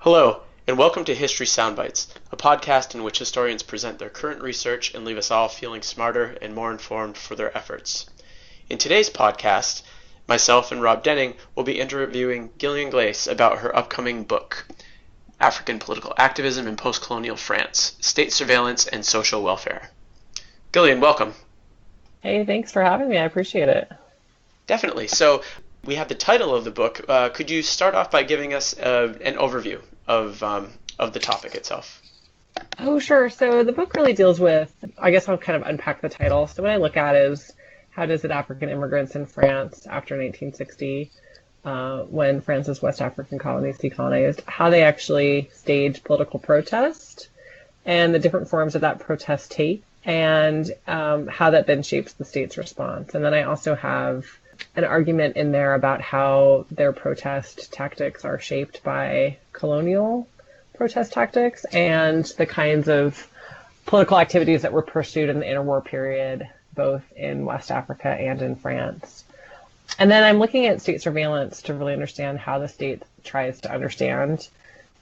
Hello, and welcome to History Soundbites, a podcast in which historians present their current research and leave us all feeling smarter and more informed for their efforts. In today's podcast, myself and Rob Denning will be interviewing Gillian Glaes about her upcoming book, African Political Activism in Post-Colonial France, State Surveillance and Social Welfare. Gillian, welcome. Hey, thanks for having me. I appreciate it. Definitely. So we have the title of the book. Could you start off by giving us an overview of the topic itself? Oh, sure. So the book really deals with, I guess I'll kind of unpack the title. So what I look at is how does it African immigrants in France after 1960, when France's West African colonies decolonized, how they actually staged political protest and the different forms of that protest take, and how that then shapes the state's response. And then I also have an argument in there about how their protest tactics are shaped by colonial protest tactics and the kinds of political activities that were pursued in the interwar period, both in West Africa and in France. And then I'm looking at state surveillance to really understand how the state tries to understand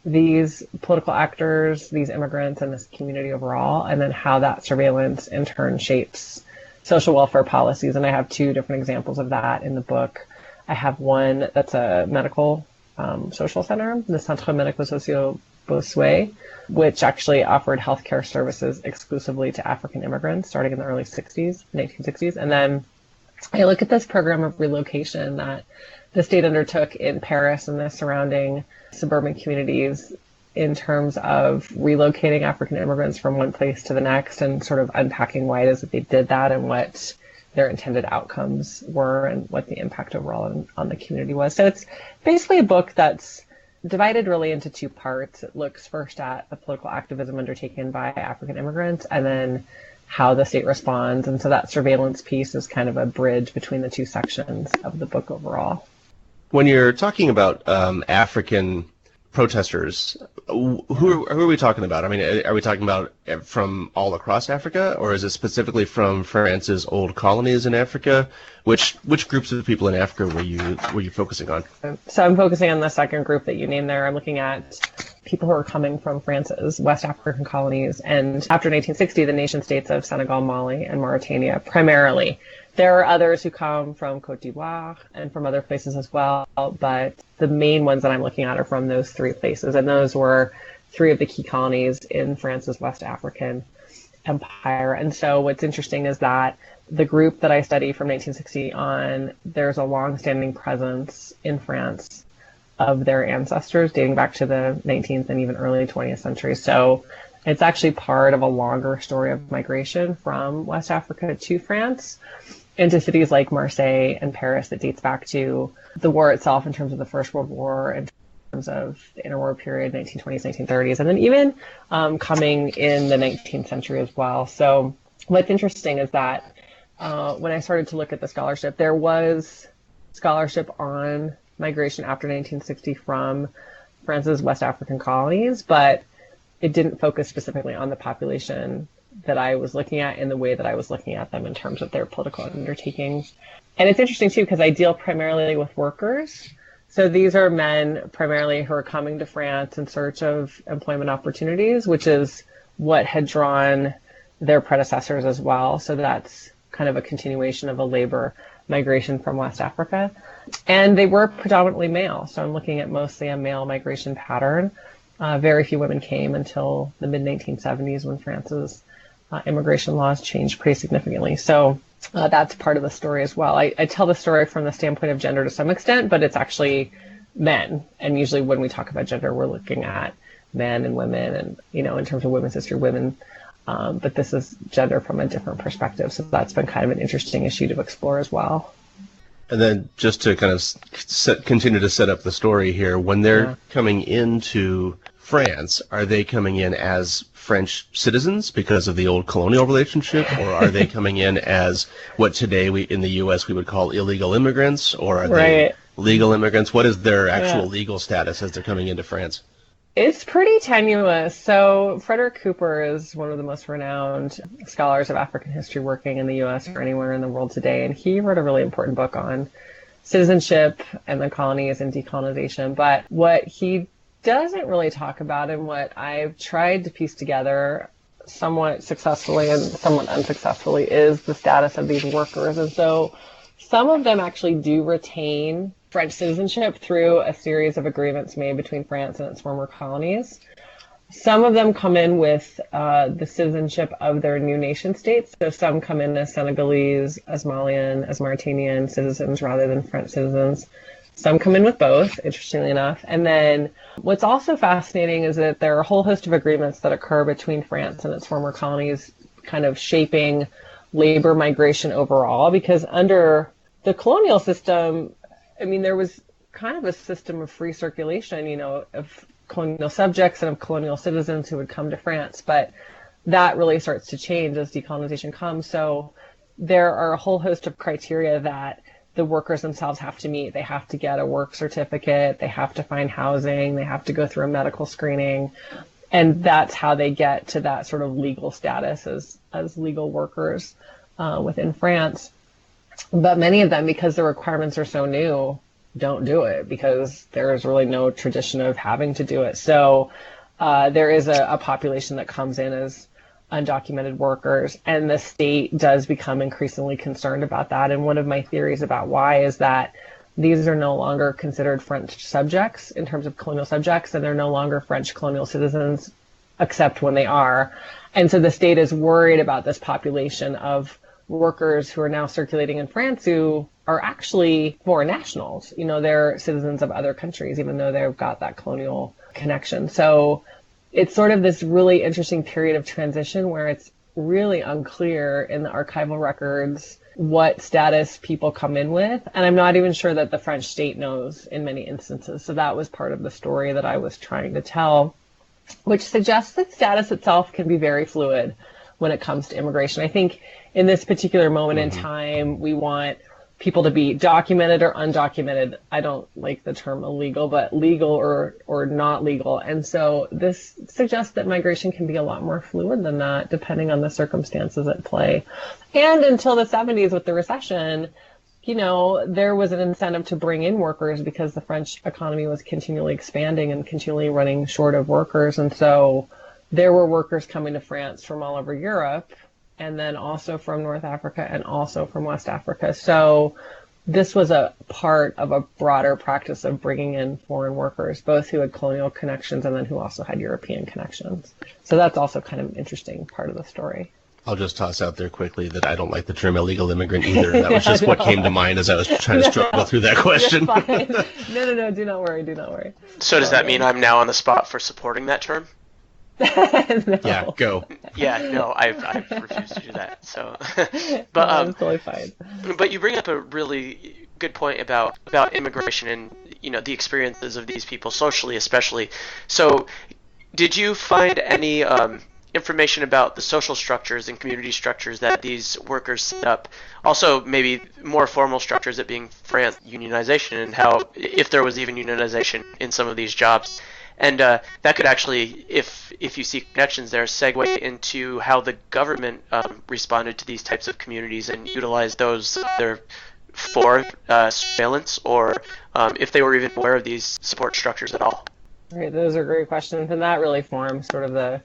these political actors, these immigrants, and this community overall, and then how that surveillance in turn shapes social welfare policies. And I have two different examples of that in the book. I have one that's a medical social center, the Centre Médico-Social Bossuet, which actually offered healthcare services exclusively to African immigrants starting in the early 1960s. And then I look at this program of relocation that the state undertook in Paris and the surrounding suburban communities in terms of relocating African immigrants from one place to the next, and sort of unpacking why it is that they did that and what their intended outcomes were and what the impact overall on the community was. So it's basically a book that's divided really into two parts. It looks first at the political activism undertaken by African immigrants and then how the state responds. And so that surveillance piece is kind of a bridge between the two sections of the book overall. When you're talking about African protesters, who are we talking about? I mean, are we talking about from all across Africa, or is it specifically from France's old colonies in Africa? Which groups of people in Africa were you focusing on? So I'm focusing on the second group that you named there. I'm looking at people who are coming from France's West African colonies, and after 1960, the nation states of Senegal, Mali, and Mauritania primarily. There are others who come from Côte d'Ivoire and from other places as well, but the main ones that I'm looking at are from those three places, and those were three of the key colonies in France's West African empire. And so what's interesting is that the group that I study from 1960 on, there's a long-standing presence in France of their ancestors dating back to the 19th and even early 20th century. So it's actually part of a longer story of migration from West Africa to France into cities like Marseille and Paris that dates back to the war itself in terms of the First World War, in terms of the interwar period, 1920s, 1930s, and then even coming in the 19th century as well. So what's interesting is that when I started to look at the scholarship, there was scholarship on migration after 1960 from France's West African colonies, but it didn't focus specifically on the population that I was looking at in the way that I was looking at them in terms of their political undertakings. And it's interesting too, because I deal primarily with workers. So these are men primarily who are coming to France in search of employment opportunities, which is what had drawn their predecessors as well. So that's kind of a continuation of a labor migration from West Africa. And they were predominantly male. So I'm looking at mostly a male migration pattern. Very few women came until the mid-1970s when France's immigration laws changed pretty significantly. So that's part of the story as well. I tell the story from the standpoint of gender to some extent, but it's actually men. And usually when we talk about gender, we're looking at men and women and, in terms of women's history, women. But this is gender from a different perspective. So that's been kind of an interesting issue to explore as well. And then just to kind of continue to set up the story here, when they're coming into France, are they coming in as French citizens because of the old colonial relationship, or are they coming in as what today in the U.S. we would call illegal immigrants, or are they legal immigrants? What is their actual legal status as they're coming into France? It's pretty tenuous. So Frederick Cooper is one of the most renowned scholars of African history working in the U.S. or anywhere in the world today, and he wrote a really important book on citizenship and the colonies and decolonization. But what he doesn't really talk about, and what I've tried to piece together somewhat successfully and somewhat unsuccessfully is the status of these workers. And so some of them actually do retain French citizenship through a series of agreements made between France and its former colonies. Some of them come in with the citizenship of their new nation states. So some come in as Senegalese, as Malian, as Mauritanian citizens rather than French citizens. Some come in with both, interestingly enough. And then what's also fascinating is that there are a whole host of agreements that occur between France and its former colonies, kind of shaping labor migration overall, because under the colonial system, I mean, there was kind of a system of free circulation, you know, of colonial subjects and of colonial citizens who would come to France. But that really starts to change as decolonization comes. So there are a whole host of criteria that the workers themselves have to meet. They have to get a work certificate. They have to find housing. They have to go through a medical screening. And that's how they get to that sort of legal status as legal workers within France. But many of them, because the requirements are so new, don't do it because there's really no tradition of having to do it. So there is a population that comes in as undocumented workers, and the state does become increasingly concerned about that. And one of my theories about why is that these are no longer considered French subjects in terms of colonial subjects, and they're no longer French colonial citizens, except when they are. And so the state is worried about this population of workers who are now circulating in France who are actually foreign nationals. You know, they're citizens of other countries, even though they've got that colonial connection. So it's sort of this really interesting period of transition where it's really unclear in the archival records what status people come in with. And I'm not even sure that the French state knows in many instances. So that was part of the story that I was trying to tell, which suggests that status itself can be very fluid when it comes to immigration. I think in this particular moment in time, we want people to be documented or undocumented. I don't like the term illegal, but legal or not legal. And so this suggests that migration can be a lot more fluid than that, depending on the circumstances at play. And until the 70s with the recession, you know, there was an incentive to bring in workers because the French economy was continually expanding and continually running short of workers. And so there were workers coming to France from all over Europe, and then also from North Africa and also from West Africa. So this was a part of a broader practice of bringing in foreign workers, both who had colonial connections and then who also had European connections. So that's also kind of an interesting part of the story. I'll just toss out there quickly that I don't like the term illegal immigrant either. That was just what came to mind as I was trying to struggle through that question. No, do not worry. So does that mean I'm now on the spot for supporting that term? No. Yeah, go. Yeah, no, I've refused to do that. So, but that's totally fine. But you bring up a really good point about immigration and, you know, the experiences of these people socially, especially. So, did you find any information about the social structures and community structures that these workers set up? Also, maybe more formal structures, it being France unionization, and how, if there was even unionization in some of these jobs. And that could actually, if you see connections there, segue into how the government responded to these types of communities and utilized those either for surveillance or if they were even aware of these support structures at all. Right, those are great questions, and that really forms sort of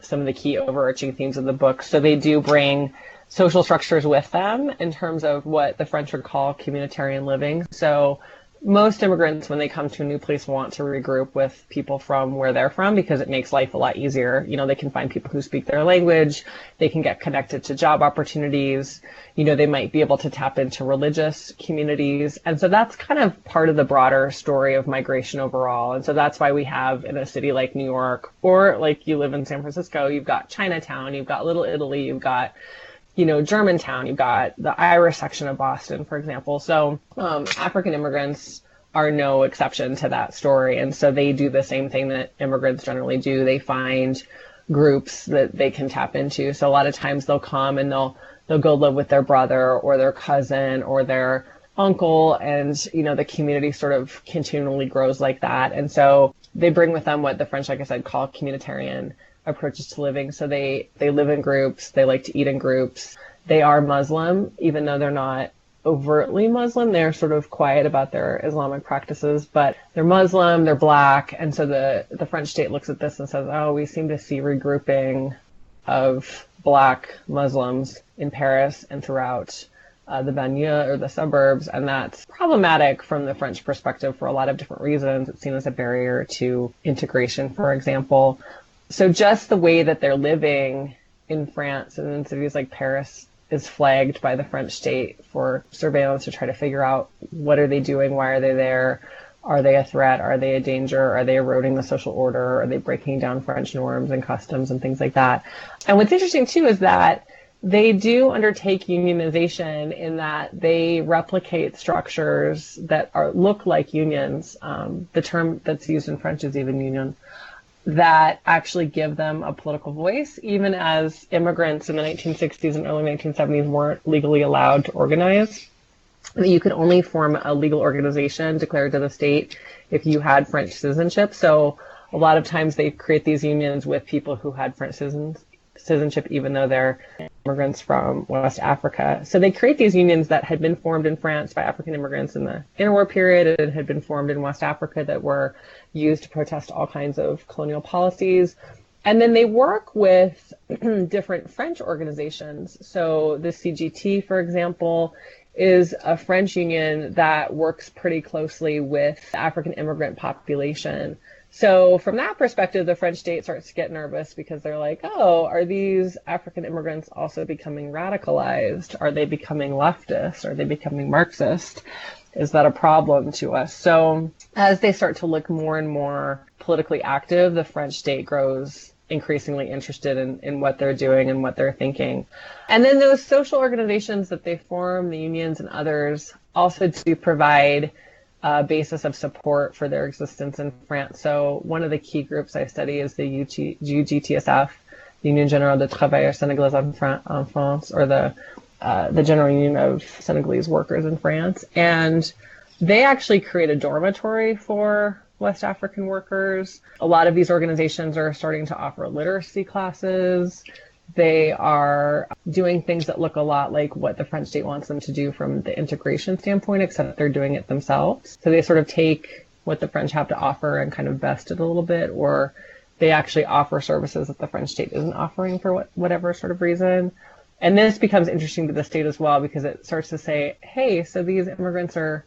some of the key overarching themes of the book. So they do bring social structures with them in terms of what the French would call communitarian living. So most immigrants, when they come to a new place, want to regroup with people from where they're from because it makes life a lot easier. You know, they can find people who speak their language. They can get connected to job opportunities. You know, they might be able to tap into religious communities. And so that's kind of part of the broader story of migration overall. And so that's why we have in a city like New York, or like you live in San Francisco, you've got Chinatown, you've got Little Italy, you've got, you know, Germantown, you've got the Irish section of Boston, for example. So African immigrants are no exception to that story. And so they do the same thing that immigrants generally do. They find groups that they can tap into. So a lot of times they'll come and they'll go live with their brother or their cousin or their uncle. And, you know, the community sort of continually grows like that. And so they bring with them what the French, like I said, call communitarian approaches to living. So they live in groups. They like to eat in groups. They are Muslim, even though they're not overtly Muslim. They're sort of quiet about their Islamic practices, but they're Muslim, they're Black, and so the French state looks at this and says, oh, we seem to see regrouping of Black Muslims in Paris and throughout the banlieue or the suburbs, and that's problematic from the French perspective for a lot of different reasons. It's seen as a barrier to integration, for example. So just the way that they're living in France and in cities like Paris is flagged by the French state for surveillance to try to figure out what are they doing, why are they there, are they a threat, are they a danger, are they eroding the social order, are they breaking down French norms and customs and things like that. And what's interesting too is that they do undertake unionization in that they replicate structures that look like unions. The term that's used in French is even union, that actually give them a political voice, even as immigrants in the 1960s and early 1970s weren't legally allowed to organize. You could only form a legal organization declared to the state if you had French citizenship. So a lot of times they create these unions with people who had French citizenship, even though they're immigrants from West Africa. So they create these unions that had been formed in France by African immigrants in the interwar period and had been formed in West Africa that were used to protest all kinds of colonial policies. And then they work with different French organizations. So the CGT, for example, is a French union that works pretty closely with the African immigrant population. So from that perspective, the French state starts to get nervous because they're like, oh, are these African immigrants also becoming radicalized? Are they becoming leftist? Are they becoming Marxist? Is that a problem to us? So as they start to look more and more politically active, the French state grows increasingly interested in what they're doing and what they're thinking. And then those social organizations that they form, the unions and others, also do provide a basis of support for their existence in France. So one of the key groups I study is the UGTSF, Union Générale des Travailleurs Sénégalais en France, or the General Union of Senegalese Workers in France. And they actually create a dormitory for West African workers. A lot of these organizations are starting to offer literacy classes. They are doing things that look a lot like what the French state wants them to do from the integration standpoint, except they're doing it themselves. So they sort of take what the French have to offer and kind of best it a little bit, or they actually offer services that the French state isn't offering for whatever sort of reason. And this becomes interesting to the state as well, because it starts to say, hey, so these immigrants are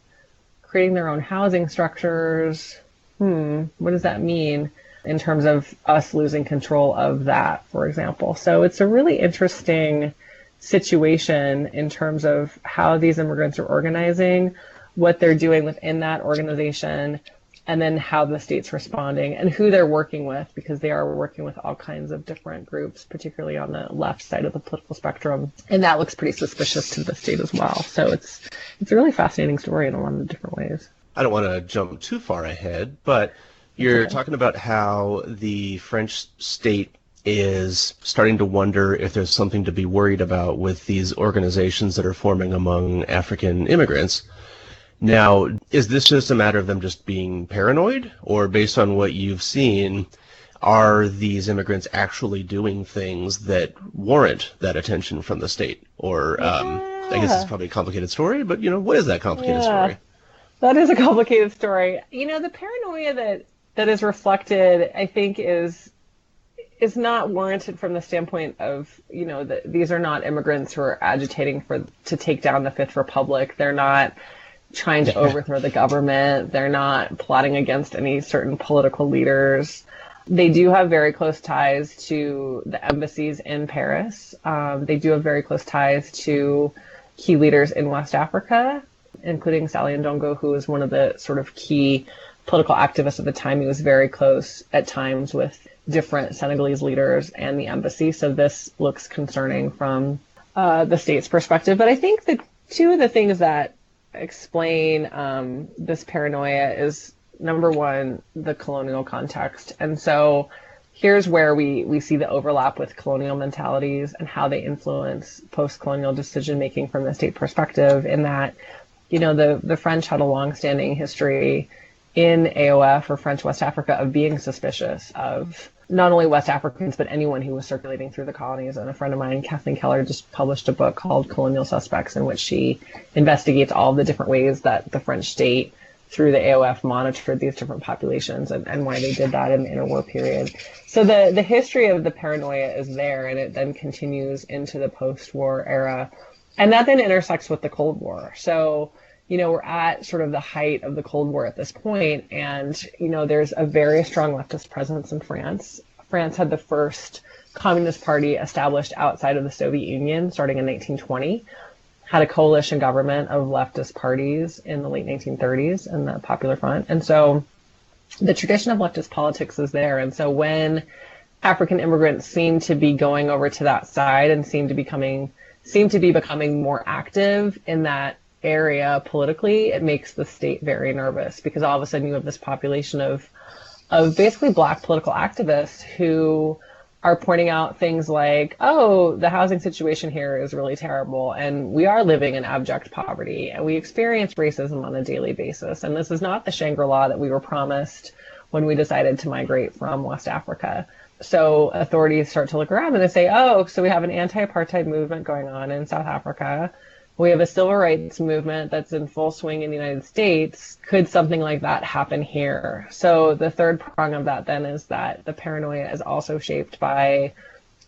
creating their own housing structures. What does that mean in terms of us losing control of that, for example? So it's a really interesting situation in terms of how these immigrants are organizing, what they're doing within that organization, and then how the state's responding and who they're working with, because they are working with all kinds of different groups, particularly on the left side of the political spectrum. And that looks pretty suspicious to the state as well. So it's a really fascinating story in a lot of different ways. I don't want to jump too far ahead, but you're talking about how the French state is starting to wonder if there's something to be worried about with these organizations that are forming among African immigrants. Now, is this just a matter of them just being paranoid, or based on what you've seen, are these immigrants actually doing things that warrant that attention from the state? Or, I guess it's probably a complicated story, but, what is that complicated story? That is a complicated story. The paranoia that is reflected, I think, is not warranted from the standpoint of, that these are not immigrants who are agitating to take down the Fifth Republic. They're not trying to overthrow the government. They're not plotting against any certain political leaders. They do have very close ties to the embassies in Paris. They do have very close ties to key leaders in West Africa, including Sally Ndongo, who was one of the sort of key political activists at the time. He was very close at times with different Senegalese leaders and the embassy. So this looks concerning from the state's perspective. But I think that two of the things that explain this paranoia is, number one, the colonial context. And so here's where we see the overlap with colonial mentalities and how they influence post-colonial decision-making from the state perspective, in that, the French had a long-standing history in AOF or French West Africa of being suspicious of not only West Africans, but anyone who was circulating through the colonies. And a friend of mine, Kathleen Keller, just published a book called Colonial Suspects, in which she investigates all the different ways that the French state, through the AOF, monitored these different populations and why they did that in the interwar period. So the history of the paranoia is there, and it then continues into the post-war era. And that then intersects with the Cold War. So, we're at sort of the height of the Cold War at this point, and, there's a very strong leftist presence in France. France had the first Communist Party established outside of the Soviet Union starting in 1920, had a coalition government of leftist parties in the late 1930s in the Popular Front. And so the tradition of leftist politics is there. And so when African immigrants seem to be going over to that side and seem to be becoming more active in that area politically, it makes the state very nervous, because all of a sudden you have this population of basically Black political activists who are pointing out things like, oh, the housing situation here is really terrible, and we are living in abject poverty, and we experience racism on a daily basis, and this is not the Shangri-La that we were promised when we decided to migrate from West Africa. So authorities start to look around and they say, oh, so we have an anti-apartheid movement going on in South Africa. We have a civil rights movement that's in full swing in the United States. Could something like that happen here? So the third prong of that then is that the paranoia is also shaped by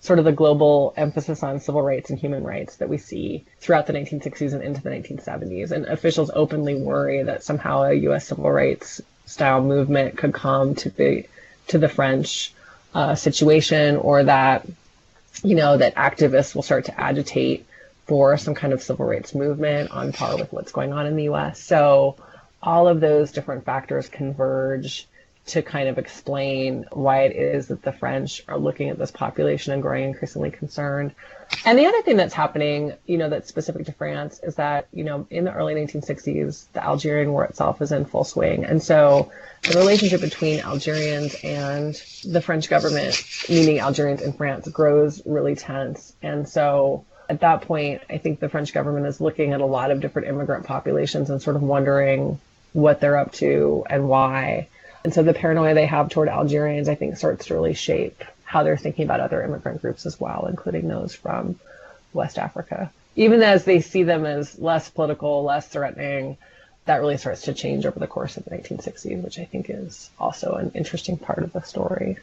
sort of the global emphasis on civil rights and human rights that we see throughout the 1960s and into the 1970s. And officials openly worry that somehow a U.S. civil rights style movement could come to the French situation, or that, that activists will start to agitate for some kind of civil rights movement on par with what's going on in the U.S. So all of those different factors converge to kind of explain why it is that the French are looking at this population and growing increasingly concerned. And the other thing that's happening, that's specific to France is that, in the early 1960s, the Algerian War itself is in full swing. And so the relationship between Algerians and the French government, meaning Algerians in France, grows really tense. And so at that point, I think the French government is looking at a lot of different immigrant populations and sort of wondering what they're up to and why. And so the paranoia they have toward Algerians, I think, starts to really shape how they're thinking about other immigrant groups as well, including those from West Africa. Even as they see them as less political, less threatening, that really starts to change over the course of the 1960s, which I think is also an interesting part of the story.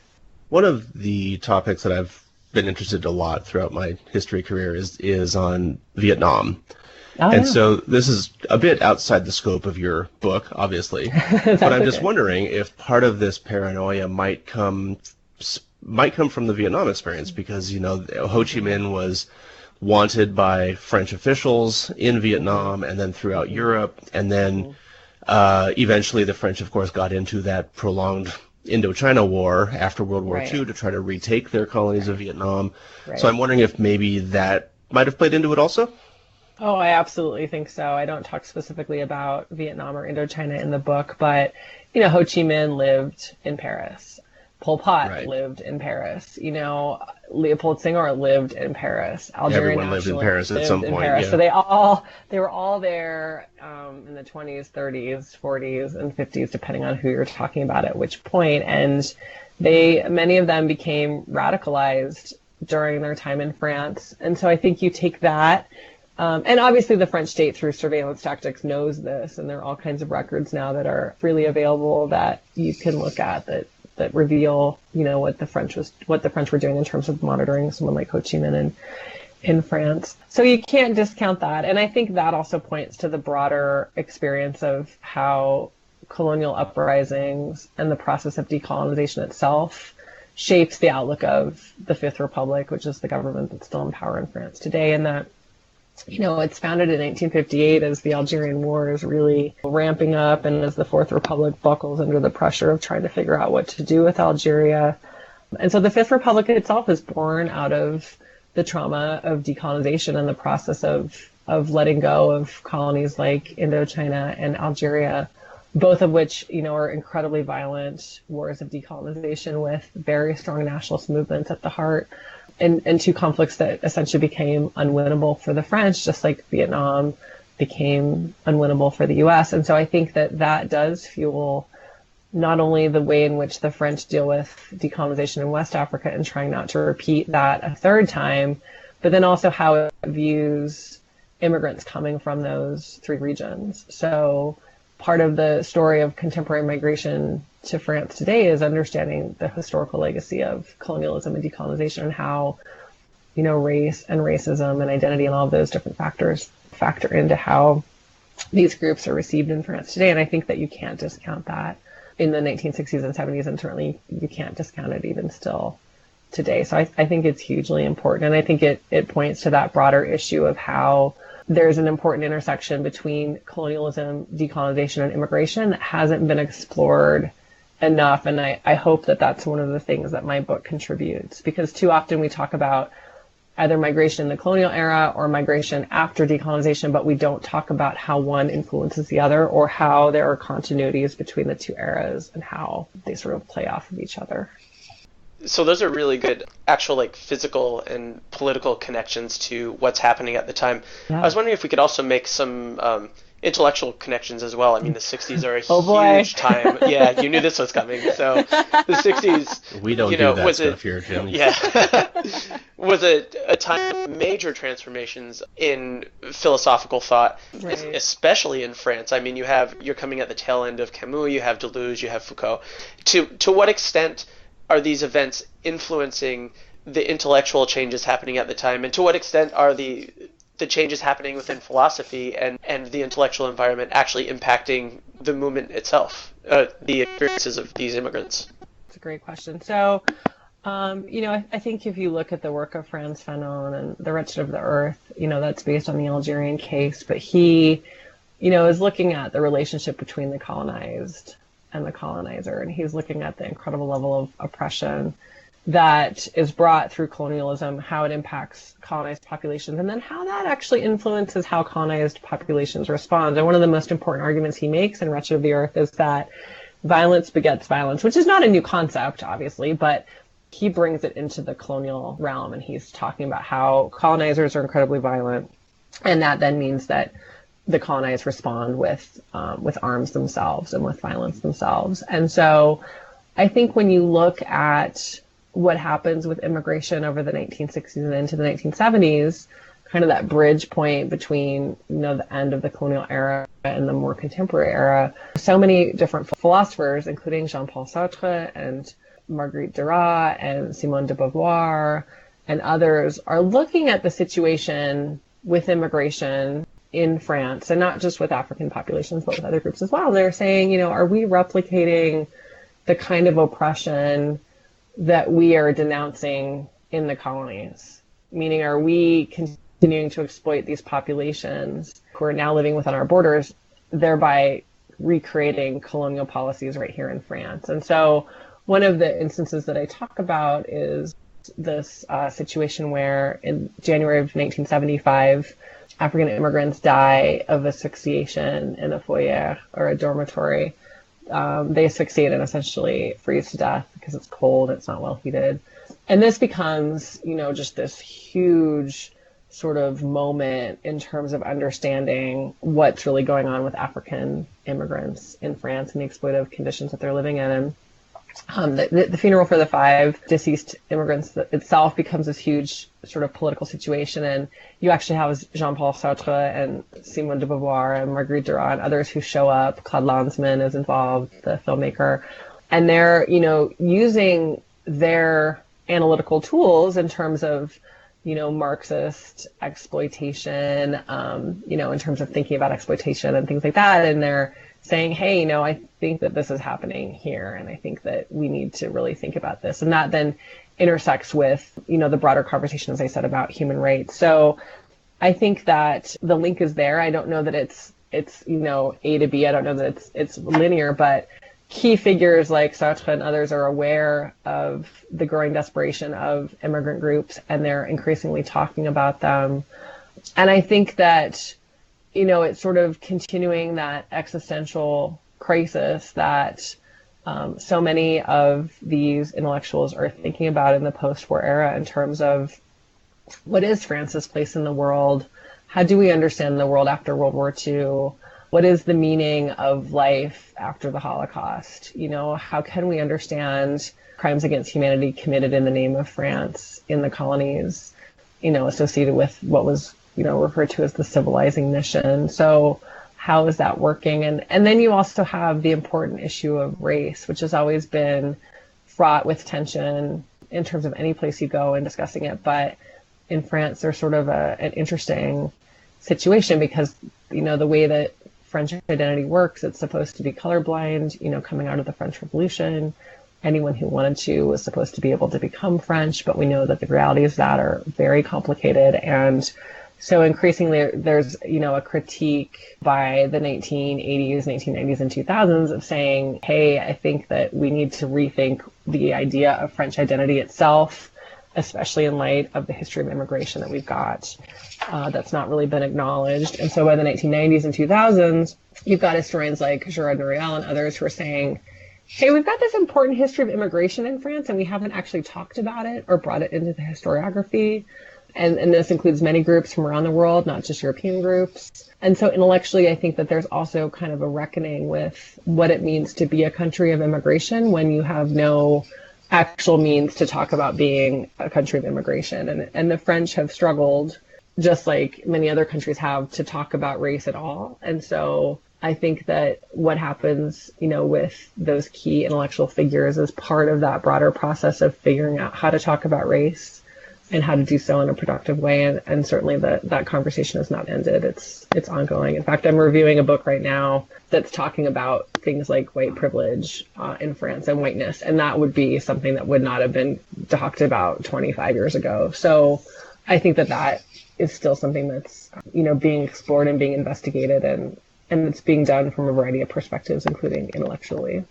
One of the topics that I've been interested a lot throughout my history career is on Vietnam. So this is a bit outside the scope of your book, obviously, but I'm just wondering if part of this paranoia might come from the Vietnam experience, because, Ho Chi Minh was wanted by French officials in Vietnam and then throughout Europe, and then eventually the French, of course, got into that prolonged Indochina War after World War II to try to retake their colonies of Vietnam. So I'm wondering if maybe that might have played into it also? Oh, I absolutely think so. I don't talk specifically about Vietnam or Indochina in the book, but, Ho Chi Minh lived in Paris. Pol Pot lived in Paris. Leopold Senghor lived in Paris. Everyone lived in Paris at some point. Yeah. So they were all there in the 20s, 30s, 40s, and 50s, depending on who you're talking about at which point. And many of them became radicalized during their time in France. And so I think you take that. And obviously the French state, through surveillance tactics, knows this, and there are all kinds of records now that are freely available that you can look at that reveal, what the French were doing in terms of monitoring someone like Ho Chi Minh in France. So you can't discount that. And I think that also points to the broader experience of how colonial uprisings and the process of decolonization itself shapes the outlook of the Fifth Republic, which is the government that's still in power in France today, and that it's founded in 1958 as the Algerian War is really ramping up, and as the Fourth Republic buckles under the pressure of trying to figure out what to do with Algeria. And so the Fifth Republic itself is born out of the trauma of decolonization and the process of letting go of colonies like Indochina and Algeria, both of which, are incredibly violent wars of decolonization with very strong nationalist movements at the heart. And two conflicts that essentially became unwinnable for the French, just like Vietnam became unwinnable for the U.S. And so I think that does fuel not only the way in which the French deal with decolonization in West Africa and trying not to repeat that a third time, but then also how it views immigrants coming from those three regions. So part of the story of contemporary migration to France today is understanding the historical legacy of colonialism and decolonization, and how, race and racism and identity and all of those different factors factor into how these groups are received in France today. And I think that you can't discount that in the 1960s and 70s, and certainly you can't discount it even still today. So I think it's hugely important. And I think it points to that broader issue of how there's an important intersection between colonialism, decolonization, and immigration that hasn't been explored enough. And I hope that that's one of the things that my book contributes, because too often we talk about either migration in the colonial era or migration after decolonization, but we don't talk about how one influences the other, or how there are continuities between the two eras and how they sort of play off of each other. So those are really good actual physical and political connections to what's happening at the time. Yeah. I was wondering if we could also make some intellectual connections as well. I mean, the 60s are a huge time. Yeah, you knew this was coming. So the 60s, we don't do that stuff here, Jim. Yeah, was a time of major transformations in philosophical thought, right, especially in France. I mean, you're coming at the tail end of Camus, you have Deleuze, you have Foucault. To what extent are these events influencing the intellectual changes happening at the time, and to what extent are the changes happening within philosophy and the intellectual environment actually impacting the movement itself, the experiences of these immigrants? That's a great question. So, I think if you look at the work of Frantz Fanon and The Wretched of the Earth, that's based on the Algerian case, but he, is looking at the relationship between the colonized and the colonizer, and he's looking at the incredible level of oppression that is brought through colonialism, how it impacts colonized populations, and then how that actually influences how colonized populations respond. And one of the most important arguments he makes in Wretched of the Earth is that violence begets violence, which is not a new concept, obviously, but he brings it into the colonial realm, and he's talking about how colonizers are incredibly violent, and that then means that the colonized respond with arms themselves and with violence themselves. And so I think when you look at what happens with immigration over the 1960s and into the 1970s, kind of that bridge point between, the end of the colonial era and the more contemporary era, so many different philosophers, including Jean-Paul Sartre and Marguerite Duras and Simone de Beauvoir and others, are looking at the situation with immigration in France, and not just with African populations, but with other groups as well. They're saying, are we replicating the kind of oppression that we are denouncing in the colonies? Meaning, are we continuing to exploit these populations who are now living within our borders, thereby recreating colonial policies right here in France? And so one of the instances that I talk about is this situation where in January of 1975, African immigrants die of asphyxiation in a foyer or a dormitory. They asphyxiate and essentially freeze to death because it's cold, it's not well heated. And this becomes, just this huge sort of moment in terms of understanding what's really going on with African immigrants in France and the exploitative conditions that they're living in. And the funeral for the 5 deceased immigrants itself becomes this huge sort of political situation. And you actually have Jean-Paul Sartre and Simone de Beauvoir and Marguerite Duras and others who show up. Claude Lanzmann is involved, the filmmaker. And they're, using their analytical tools in terms of, Marxist exploitation, in terms of thinking about exploitation and things like that. And they're saying, hey, I think that this is happening here, and I think that we need to really think about this. And that then intersects with, the broader conversation, as I said, about human rights. So I think that the link is there. I don't know that it's A to B. I don't know that it's linear, but key figures like Sartre and others are aware of the growing desperation of immigrant groups, and they're increasingly talking about them. And I think that it's sort of continuing that existential crisis that so many of these intellectuals are thinking about in the post-war era in terms of what is France's place in the world? How do we understand the world after World War II? what is the meaning of life after the Holocaust? How can we understand crimes against humanity committed in the name of France in the colonies, associated with what was, referred to as the civilizing mission. So how is that working? And then you also have the important issue of race, which has always been fraught with tension in terms of any place you go in discussing it. But in France, there's sort of an interesting situation because, the way that French identity works, it's supposed to be colorblind, coming out of the French Revolution. Anyone who wanted to was supposed to be able to become French, but we know that the realities of that are very complicated. And so increasingly there's, a critique by the 1980s, 1990s, and 2000s of saying, hey, I think that we need to rethink the idea of French identity itself, especially in light of the history of immigration that we've got that's not really been acknowledged. And so by the 1990s and 2000s, you've got historians like Gerard Nouriel and others who are saying, hey, we've got this important history of immigration in France, and we haven't actually talked about it or brought it into the historiography. And this includes many groups from around the world, not just European groups. And so intellectually, I think that there's also kind of a reckoning with what it means to be a country of immigration when you have no actual means to talk about being a country of immigration. And the French have struggled, just like many other countries have, to talk about race at all. And so I think that what happens, with those key intellectual figures is part of that broader process of figuring out how to talk about race and how to do so in a productive way. And certainly that conversation has not ended. It's ongoing. In fact, I'm reviewing a book right now that's talking about things like white privilege in France and whiteness. And that would be something that would not have been talked about 25 years ago. So I think that is still something that's, being explored and being investigated, and it's being done from a variety of perspectives, including intellectually.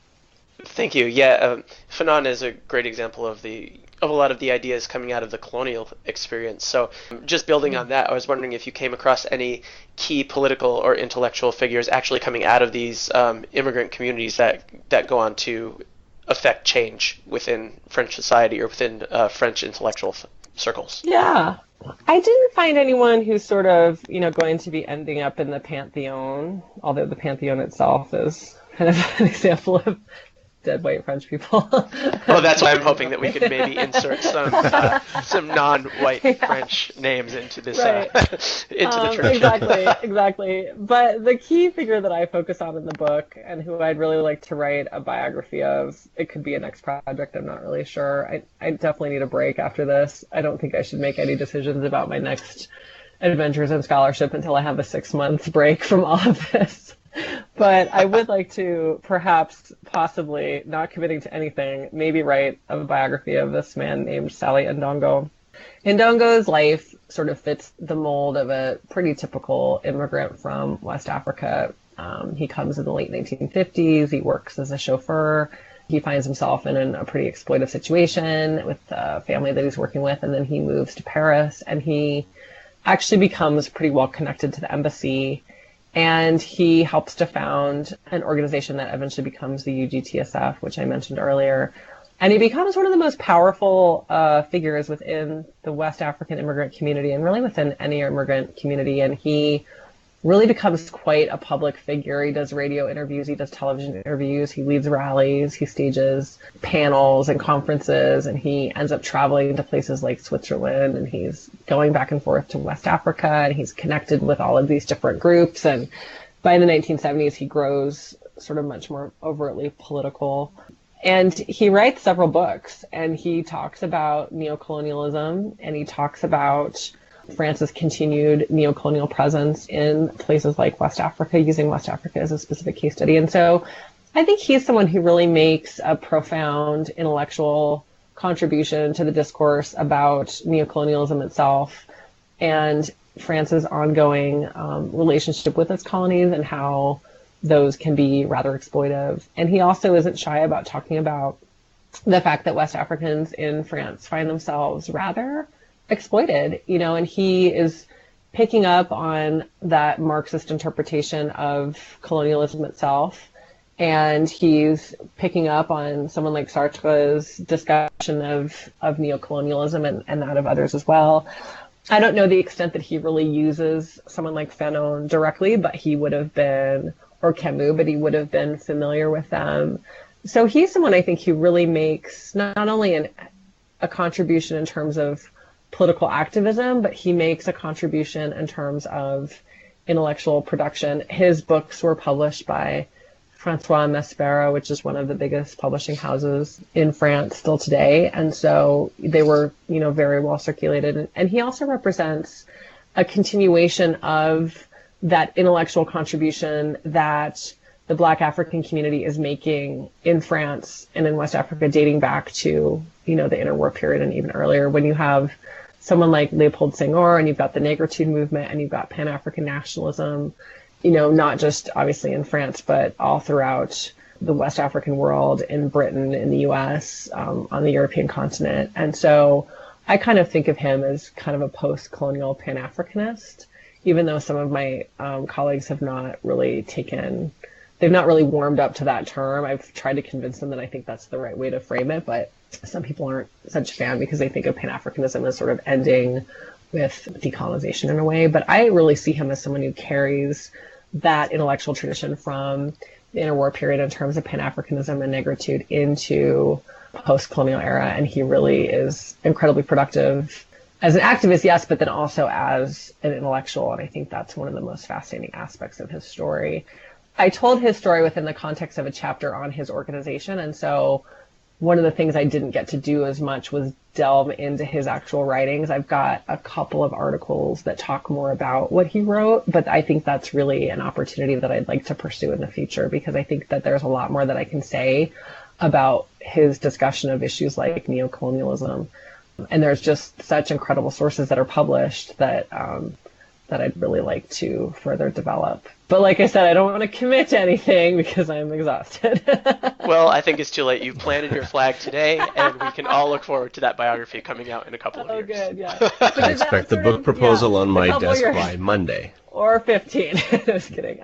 Thank you. Yeah, Fanon is a great example of a lot of the ideas coming out of the colonial experience. So just building on that, I was wondering if you came across any key political or intellectual figures actually coming out of these immigrant communities that go on to affect change within French society or within French intellectual circles. Yeah. I didn't find anyone who's sort of, going to be ending up in the Pantheon, although the Pantheon itself is kind of an example of dead white French people. Well, that's why I'm hoping that we could maybe insert some non-white French names into this right. Into the tradition. Exactly. But the key figure that I focus on in the book, and who I'd really like to write a biography of, it could be a next project, I'm not really sure. I definitely need a break after this. I don't think I should make any decisions about my next adventures in scholarship until I have a 6-month break from all of this. But I would like to possibly, not committing to anything, maybe write a biography of this man named Sally Ndongo. Ndongo's life sort of fits the mold of a pretty typical immigrant from West Africa. He comes in the late 1950s. He works as a chauffeur. He finds himself in a pretty exploitive situation with a family that he's working with, and then he moves to Paris, and he actually becomes pretty well connected to the embassy. And he helps to found an organization that eventually becomes the UGTSF, which I mentioned earlier. And he becomes one of the most powerful figures within the West African immigrant community, and really within any immigrant community. And he really becomes quite a public figure. He does radio interviews, he does television interviews, he leads rallies, he stages panels and conferences, and he ends up traveling to places like Switzerland, and he's going back and forth to West Africa, and he's connected with all of these different groups. And by the 1970s, he grows sort of much more overtly political. And he writes several books, and he talks about neocolonialism, and he talks about France's continued neocolonial presence in places like West Africa, using West Africa as a specific case study. And so I think he's someone who really makes a profound intellectual contribution to the discourse about neocolonialism itself and France's ongoing relationship with its colonies and how those can be rather exploitive. And he also isn't shy about talking about the fact that West Africans in France find themselves rather exploited, and he is picking up on that Marxist interpretation of colonialism itself, and he's picking up on someone like Sartre's discussion of neocolonialism and that of others as well. I don't know the extent that he really uses someone like Fanon directly, but he would have been, or Camus, but he would have been familiar with them. So he's someone I think who really makes not only a contribution in terms of political activism, but he makes a contribution in terms of intellectual production. His books were published by Francois Maspero, which is one of the biggest publishing houses in France still today. And so they were, very well circulated. And he also represents a continuation of that intellectual contribution that the Black African community is making in France and in West Africa, dating back to, the interwar period and even earlier, when you have someone like Leopold Senghor, and you've got the Negritude movement, and you've got Pan-African nationalism, not just obviously in France, but all throughout the West African world, in Britain, in the US, on the European continent. And so I kind of think of him as kind of a post-colonial Pan-Africanist, even though some of my colleagues have not really they've not really warmed up to that term. I've tried to convince them that I think that's the right way to frame it, but some people aren't such a fan because they think of Pan-Africanism as sort of ending with decolonization in a way. But I really see him as someone who carries that intellectual tradition from the interwar period in terms of Pan-Africanism and negritude into post-colonial era. And he really is incredibly productive as an activist, yes, but then also as an intellectual. And I think that's one of the most fascinating aspects of his story. I told his story within the context of a chapter on his organization. And so one of the things I didn't get to do as much was delve into his actual writings. I've got a couple of articles that talk more about what he wrote, but I think that's really an opportunity that I'd like to pursue in the future, because I think that there's a lot more that I can say about his discussion of issues like neocolonialism. And there's just such incredible sources that are published that I'd really like to further develop. But like I said, I don't want to commit to anything because I'm exhausted. Well, I think it's too late. You've planted your flag today, and we can all look forward to that biography coming out in a couple of years. Oh, good, yeah. I expect the book proposal on my desk by Monday. Or 15. Just kidding.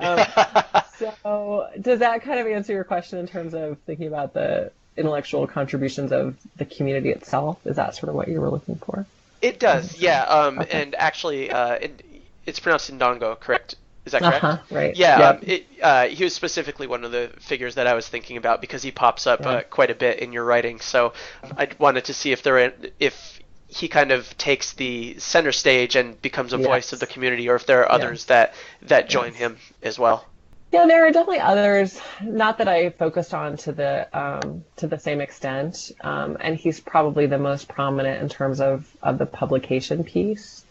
So does that kind of answer your question in terms of thinking about the intellectual contributions of the community itself? Is that sort of what you were looking for? It does, yeah. Okay. And actually, it's pronounced Ndongo, correct? Is that correct? Right. Yeah. Yep. He was specifically one of the figures that I was thinking about because he pops up quite a bit in your writing. So I wanted to see if he kind of takes the center stage and becomes a voice of the community, or if there are others that join him as well. Yeah, there are definitely others. Not that I focused on to the same extent. And he's probably the most prominent in terms of the publication piece.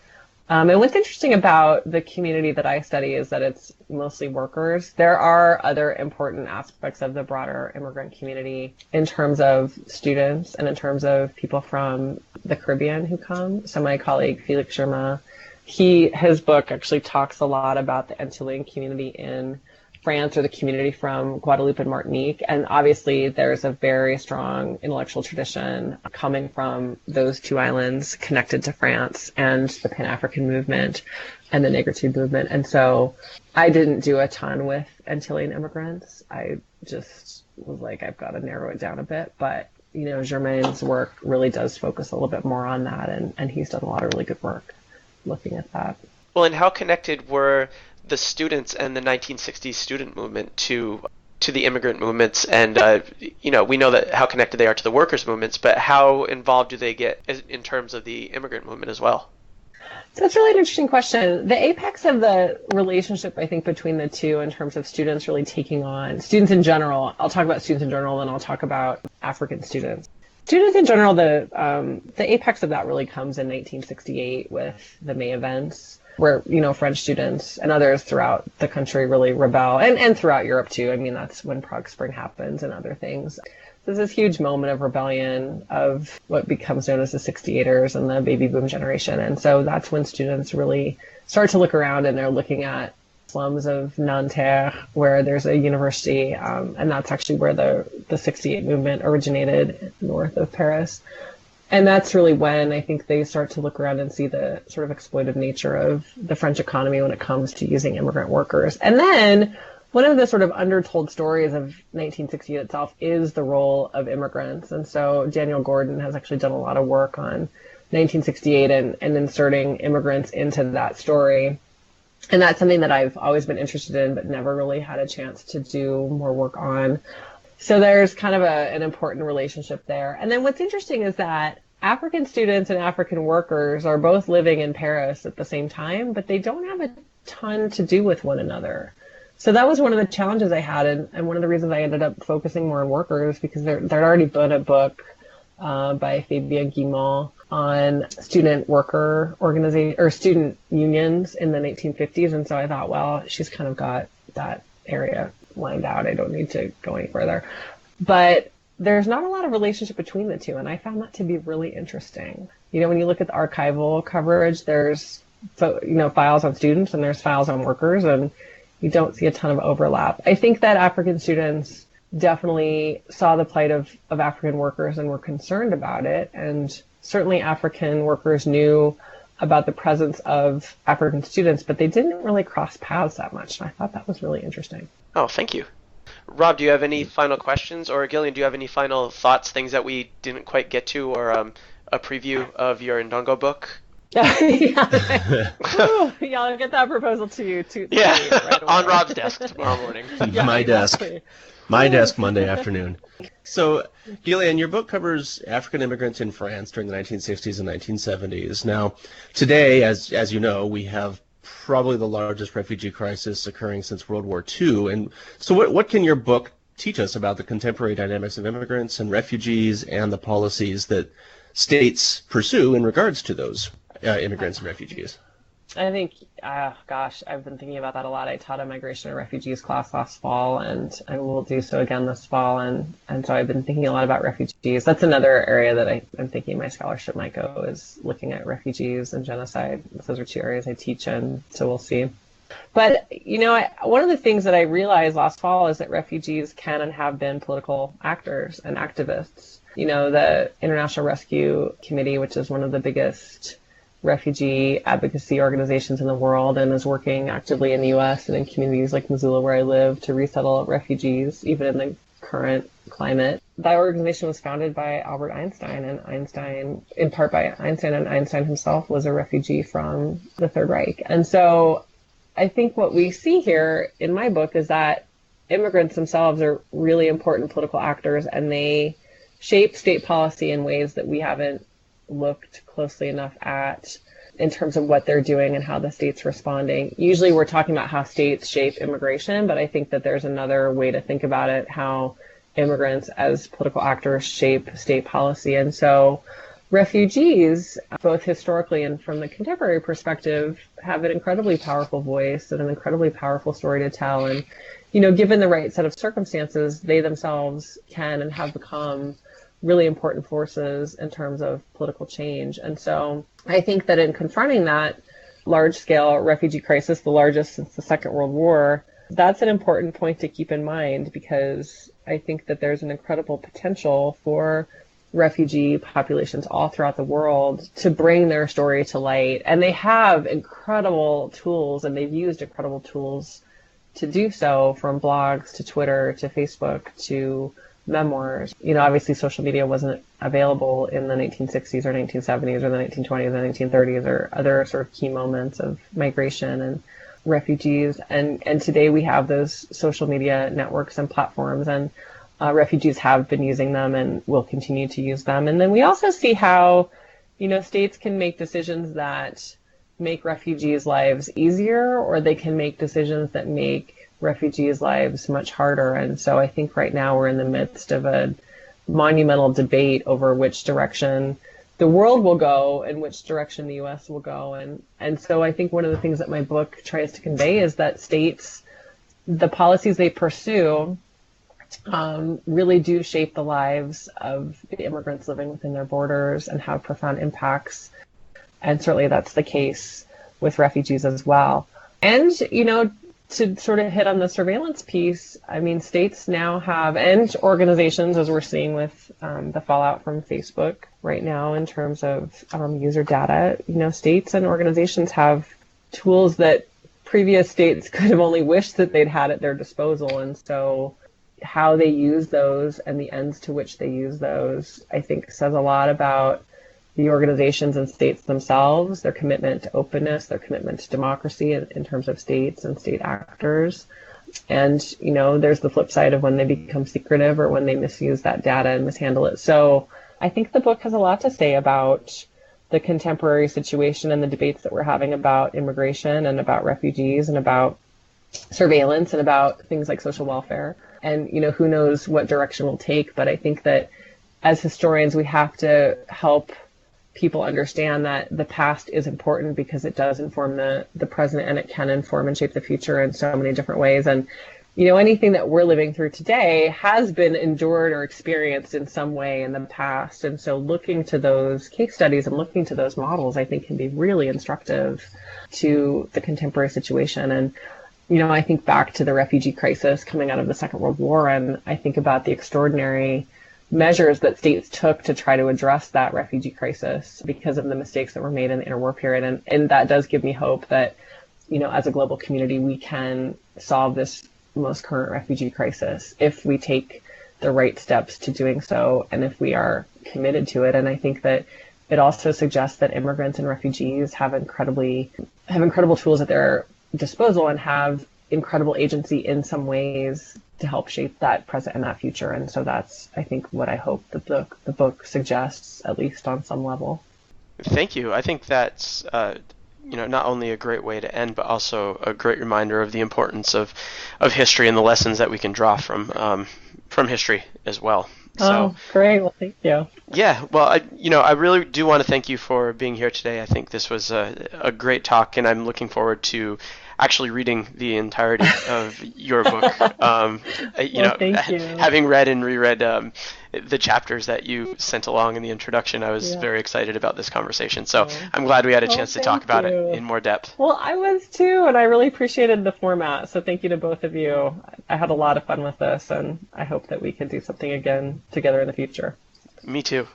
And what's interesting about the community that I study is that it's mostly workers. There are other important aspects of the broader immigrant community in terms of students and in terms of people from the Caribbean who come. So my colleague Felix Germain, his book actually talks a lot about the Antillean community in France, or the community from Guadeloupe and Martinique. And obviously there's a very strong intellectual tradition coming from those two islands connected to France and the Pan-African movement and the Negritude movement. And so I didn't do a ton with Antillean immigrants. I just was like, I've got to narrow it down a bit. But, Germain's work really does focus a little bit more on that. And he's done a lot of really good work looking at that. Well, and how connected were the students and the 1960s student movement to the immigrant movements? And we know that how connected they are to the workers' movements, but how involved do they get in terms of the immigrant movement as well? So that's really an interesting question. The apex of the relationship, I think, between the two in terms of students really taking on, students in general, I'll talk about students in general, and I'll talk about African students. Students in general, the apex of that really comes in 1968 with the May events, where, French students and others throughout the country really rebel, and throughout Europe too. I mean, that's when Prague Spring happens and other things. There's this huge moment of rebellion of what becomes known as the 68ers and the baby boom generation. And so that's when students really start to look around, and they're looking at slums of Nanterre, where there's a university, and that's actually where the 68 movement originated north of Paris. And that's really when I think they start to look around and see the sort of exploitive nature of the French economy when it comes to using immigrant workers. And then one of the sort of undertold stories of 1968 itself is the role of immigrants. And so Daniel Gordon has actually done a lot of work on 1968 and inserting immigrants into that story. And that's something that I've always been interested in, but never really had a chance to do more work on. So there's kind of an important relationship there. And then what's interesting is that African students and African workers are both living in Paris at the same time, but they don't have a ton to do with one another. So that was one of the challenges I had, and one of the reasons I ended up focusing more on workers, because there'd already been a book by Fabien Guimont on student worker organization or student unions in the 1950s. And so I thought, well, she's kind of got that area lined out. I don't need to go any further. But there's not a lot of relationship between the two. And I found that to be really interesting. You know, when you look at the archival coverage, there's, files on students and there's files on workers, and you don't see a ton of overlap. I think that African students definitely saw the plight of African workers and were concerned about it. And certainly African workers knew about the presence of African students, but they didn't really cross paths that much. And I thought that was really interesting. Oh, thank you. Rob, do you have any final questions? Or Gillian, do you have any final thoughts, things that we didn't quite get to, or a preview of your Ndongo book? Yeah, I'll get that proposal to you too. Right on Rob's desk tomorrow morning. Yeah, My exactly. desk. My desk Monday afternoon. So, Gillian, your book covers African immigrants in France during the 1960s and 1970s. Now, today, as you know, we have probably the largest refugee crisis occurring since World War II. And so what can your book teach us about the contemporary dynamics of immigrants and refugees and the policies that states pursue in regards to those immigrants and refugees? I think, I've been thinking about that a lot. I taught a migration and refugees class last fall, and I will do so again this fall. And so I've been thinking a lot about refugees. That's another area that I'm thinking my scholarship might go, is looking at refugees and genocide. Those are two areas I teach in, so we'll see. But, one of the things that I realized last fall is that refugees can and have been political actors and activists. The International Rescue Committee, which is one of the biggest refugee advocacy organizations in the world and is working actively in the U.S. and in communities like Missoula, where I live, to resettle refugees, even in the current climate. That organization was founded by Albert Einstein, and in part by Einstein, and Einstein himself was a refugee from the Third Reich. And so I think what we see here in my book is that immigrants themselves are really important political actors, and they shape state policy in ways that we haven't looked closely enough at in terms of what they're doing and how the state's responding. Usually we're talking about how states shape immigration, but I think that there's another way to think about it, how immigrants as political actors shape state policy. And so refugees, both historically and from the contemporary perspective, have an incredibly powerful voice and an incredibly powerful story to tell. And, given the right set of circumstances, they themselves can and have become really important forces in terms of political change. And so I think that in confronting that large-scale refugee crisis, the largest since the Second World War, that's an important point to keep in mind, because I think that there's an incredible potential for refugee populations all throughout the world to bring their story to light. And they have incredible tools, and they've used incredible tools to do so, from blogs to Twitter to Facebook to memoirs. Obviously social media wasn't available in the 1960s or 1970s or the 1920s and 1930s or other sort of key moments of migration and refugees. And today we have those social media networks and platforms, and refugees have been using them and will continue to use them. And then we also see how, states can make decisions that make refugees' lives easier, or they can make decisions that make refugees' lives much harder. And so I think right now we're in the midst of a monumental debate over which direction the world will go and which direction the U.S. will go. And so I think one of the things that my book tries to convey is that states, the policies they pursue, really do shape the lives of the immigrants living within their borders and have profound impacts. And certainly that's the case with refugees as well. And, to sort of hit on the surveillance piece, I mean, states now have, and organizations, as we're seeing with the fallout from Facebook right now in terms of user data, states and organizations have tools that previous states could have only wished that they'd had at their disposal. And so how they use those and the ends to which they use those, I think, says a lot about, the organizations and states themselves, their commitment to openness, their commitment to democracy in terms of states and state actors. And, there's the flip side of when they become secretive or when they misuse that data and mishandle it. So I think the book has a lot to say about the contemporary situation and the debates that we're having about immigration and about refugees and about surveillance and about things like social welfare. And, who knows what direction we'll take. But I think that as historians, we have to help people understand that the past is important because it does inform the present, and it can inform and shape the future in so many different ways. And, anything that we're living through today has been endured or experienced in some way in the past. And so looking to those case studies and looking to those models, I think, can be really instructive to the contemporary situation. And, I think back to the refugee crisis coming out of the Second World War, and I think about the extraordinary measures that states took to try to address that refugee crisis because of the mistakes that were made in the interwar period. And that does give me hope that, as a global community, we can solve this most current refugee crisis if we take the right steps to doing so and if we are committed to it. And I think that it also suggests that immigrants and refugees have incredible tools at their disposal and have incredible agency in some ways to help shape that present and that future. And so that's, I think, what I hope that the book suggests, at least on some level. Thank you. I think that's not only a great way to end, but also a great reminder of the importance of history and the lessons that we can draw from history as well. So, great. Well, thank you. Yeah. Well, I really do want to thank you for being here today. I think this was a great talk, and I'm looking forward to actually reading the entirety of your book. Thank you. Having read and reread the chapters that you sent along in the introduction, I was very excited about this conversation. So I'm glad we had a chance to talk about it in more depth. Well, I was too, and I really appreciated the format. So thank you to both of you. I had a lot of fun with this, and I hope that we can do something again together in the future. Me too.